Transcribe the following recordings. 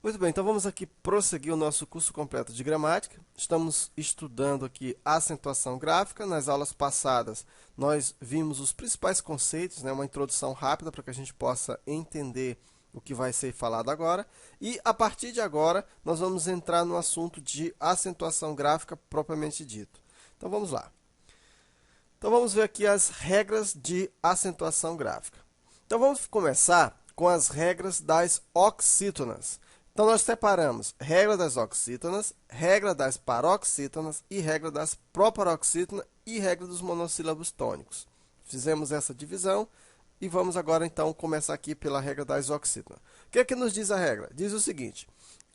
Muito bem, então vamos aqui prosseguir o nosso curso completo de gramática. Estamos estudando aqui a acentuação gráfica. Nas aulas passadas, nós vimos os principais conceitos, né, uma introdução rápida para que a gente possa entender o que vai ser falado agora. E, a partir de agora, nós vamos entrar no assunto de acentuação gráfica propriamente dito. Então, vamos lá. Então, vamos ver aqui as regras de acentuação gráfica. Então, vamos começar com as regras das oxítonas. Então, nós separamos regra das oxítonas, regra das paroxítonas e regra das proparoxítonas e regra dos monossílabos tônicos. Fizemos essa divisão e vamos agora, então, começar aqui pela regra das oxítonas. O que é que nos diz a regra? Diz o seguinte: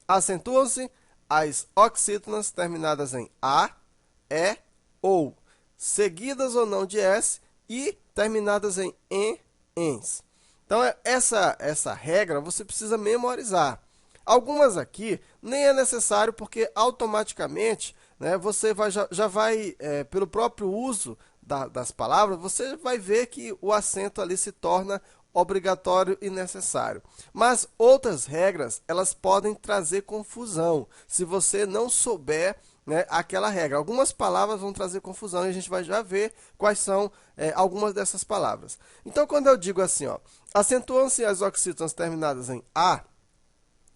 acentuam-se as oxítonas terminadas em A, E ou, seguidas ou não de S e terminadas em ens. Então, essa regra você precisa memorizar. Algumas aqui nem é necessário, porque automaticamente, né, você já vai, pelo próprio uso das palavras, você vai ver que o acento ali se torna obrigatório e necessário. Mas outras regras, elas podem trazer confusão, se você não souber, né, aquela regra. Algumas palavras vão trazer confusão e a gente vai já ver quais são algumas dessas palavras. Então, quando eu digo assim, ó, acentuam-se as oxítonas terminadas em A,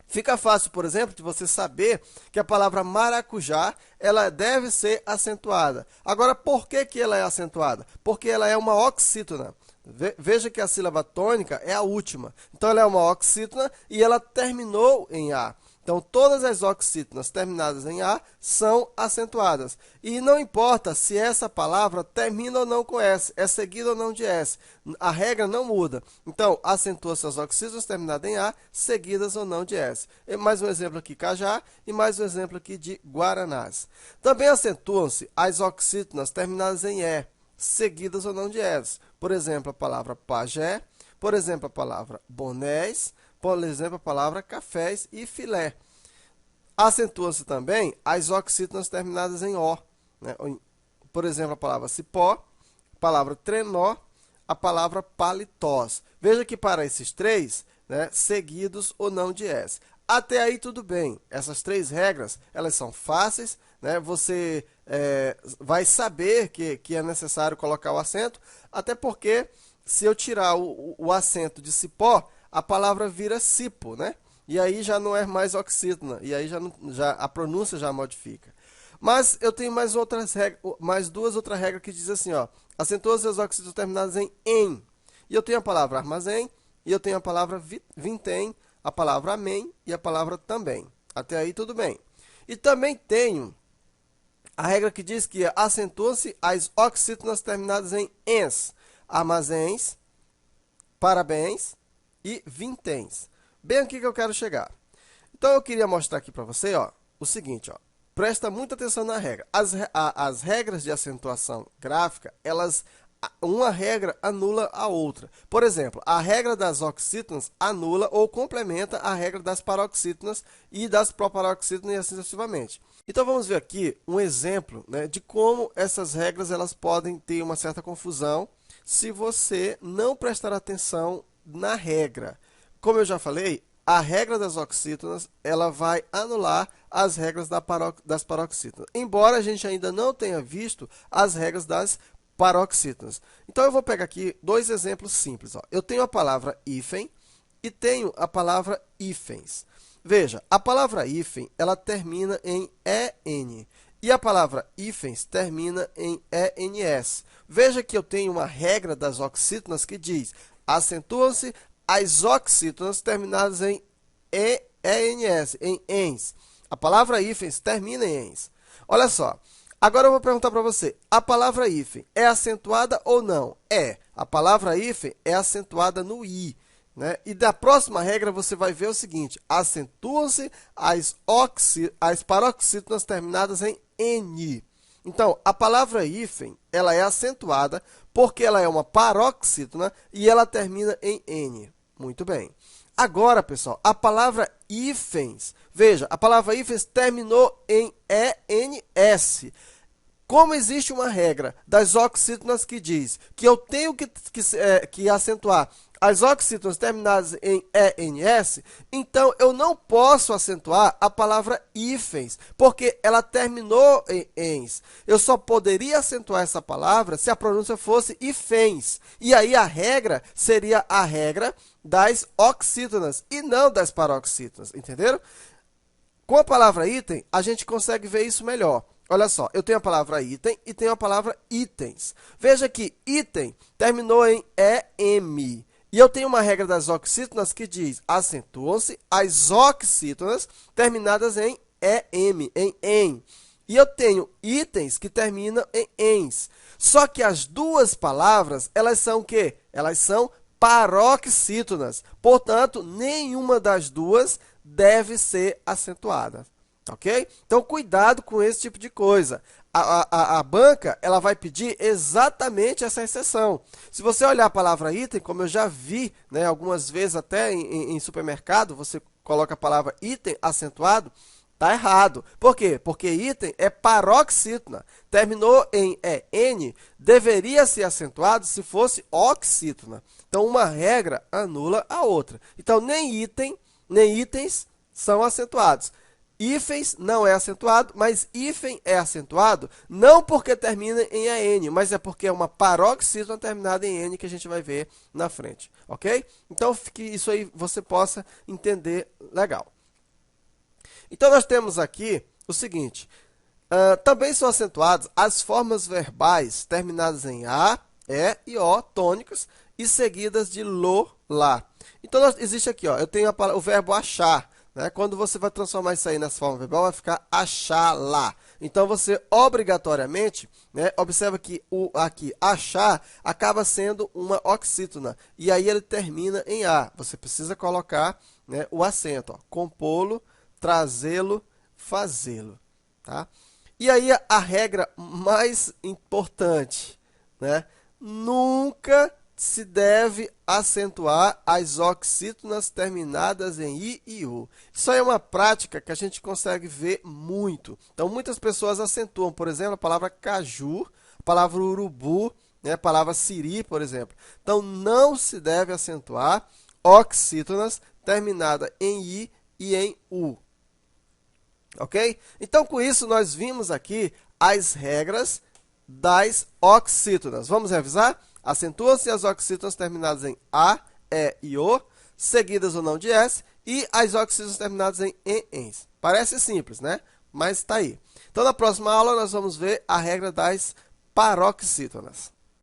fica fácil, por exemplo, de você saber que a palavra maracujá, ela deve ser acentuada. Agora, por que ela é acentuada? Porque ela é uma oxítona. Veja que a sílaba tônica é a última. Então, ela é uma oxítona e ela terminou em A. Então, todas as oxítonas terminadas em A são acentuadas. E não importa se essa palavra termina ou não com S, é seguida ou não de S. A regra não muda. Então, acentua-se as oxítonas terminadas em A, seguidas ou não de S. E mais um exemplo aqui, cajá, e mais um exemplo aqui de guaranás. Também acentuam-se as oxítonas terminadas em E, seguidas ou não de S. Por exemplo, a palavra pajé, por exemplo, a palavra bonés, por exemplo, a palavra cafés e filé. Acentua-se também as oxítonas terminadas em O, né? Por exemplo, a palavra cipó, a palavra trenó, a palavra paletós. Veja que para esses três, né, seguidos ou não de S. Até aí tudo bem. Essas três regras, elas são fáceis, né? Você vai saber que é necessário colocar o acento, até porque se eu tirar o acento de cipó, a palavra vira cipo, né? E aí já não é mais oxítona, e aí a pronúncia já modifica. Mas eu tenho mais duas outras regras que diz assim, ó, acentuam-se as oxítonas terminadas em em. E eu tenho a palavra armazém, e eu tenho a palavra vintém, a palavra amém e a palavra também. Até aí tudo bem. E também tenho a regra que diz que acentuam-se as oxítonas terminadas em ens, armazéns, parabéns e vinténs. Bem aqui que eu quero chegar. Então, eu queria mostrar aqui para você, ó, o seguinte, ó, presta muita atenção na regra. As regras de acentuação gráfica, uma regra anula a outra. Por exemplo, a regra das oxítonas anula ou complementa a regra das paroxítonas e das proparoxítonas e assim sucessivamente. Então, vamos ver aqui um exemplo, né, de como essas regras elas podem ter uma certa confusão se você não prestar atenção na regra. Como eu já falei, a regra das oxítonas ela vai anular as regras das paroxítonas, embora a gente ainda não tenha visto as regras das paroxítonas. Então, eu vou pegar aqui dois exemplos simples. Ó. Eu tenho a palavra hífen e tenho a palavra hífens. Veja, a palavra hífen ela termina em en e a palavra hífens termina em ens. Veja que eu tenho uma regra das oxítonas que diz: acentuam-se as oxítonas terminadas em ens, em ens. A palavra hífens termina em ens. Olha só, agora eu vou perguntar para você, a palavra hífen é acentuada ou não? É, a palavra hífen é acentuada no i. Né? E da próxima regra você vai ver o seguinte: acentuam-se as paroxítonas terminadas em n. Então, a palavra hífen ela é acentuada porque ela é uma paroxítona e ela termina em n. Muito bem. Agora, pessoal, a palavra hífens, veja, a palavra hífens terminou em ens. Como existe uma regra das oxítonas que diz que eu tenho que acentuar as oxítonas terminadas em ENS, então eu não posso acentuar a palavra hífens, porque ela terminou em ens. Eu só poderia acentuar essa palavra se a pronúncia fosse hífens. E aí a regra seria a regra das oxítonas e não das paroxítonas, entenderam? Com a palavra item, a gente consegue ver isso melhor. Olha só, eu tenho a palavra item e tenho a palavra itens. Veja que item terminou em EM. E eu tenho uma regra das oxítonas que diz: acentuam-se as oxítonas terminadas em EM, em em. E eu tenho itens que terminam em ens. Só que as duas palavras, elas são o quê? Elas são paroxítonas. Portanto, nenhuma das duas deve ser acentuada. Ok? Então, cuidado com esse tipo de coisa. A banca ela vai pedir exatamente essa exceção. Se você olhar a palavra item, como eu já vi, né, algumas vezes até em supermercado, você coloca a palavra item acentuado, está errado. Por quê? Porque item é paroxítona. Terminou em EN, deveria ser acentuado se fosse oxítona. Então, uma regra anula a outra. Então, nem item, nem itens são acentuados. Hífens não é acentuado, mas hífen é acentuado não porque termina em AN, mas é porque é uma paroxítona terminada em N que a gente vai ver na frente, ok? Então, que isso aí você possa entender legal. Então, nós temos aqui o seguinte, também são acentuadas as formas verbais terminadas em A, E e O, tônicas, e seguidas de lo, lá. Então, existe aqui, ó, eu tenho o verbo achar. Né? Quando você vai transformar isso aí nessa forma verbal, vai ficar achar lá. Então, você obrigatoriamente, né, observa que aqui, achar, acaba sendo uma oxítona. E aí ele termina em A. Você precisa colocar, né, o acento. Compô-lo, trazê-lo, fazê-lo. Tá? E aí a regra mais importante, né? Nunca se deve acentuar as oxítonas terminadas em I e U. Isso aí é uma prática que a gente consegue ver muito. Então, muitas pessoas acentuam, por exemplo, a palavra caju, a palavra urubu, né, a palavra siri, por exemplo. Então, não se deve acentuar oxítonas terminadas em I e em U. Ok? Então, com isso, nós vimos aqui as regras das oxítonas. Vamos revisar? Acentuam-se as oxítonas terminadas em A, E e O, seguidas ou não de S, e as oxítonas terminadas em ENS. Parece simples, né? Mas está aí. Então, na próxima aula, nós vamos ver a regra das paroxítonas.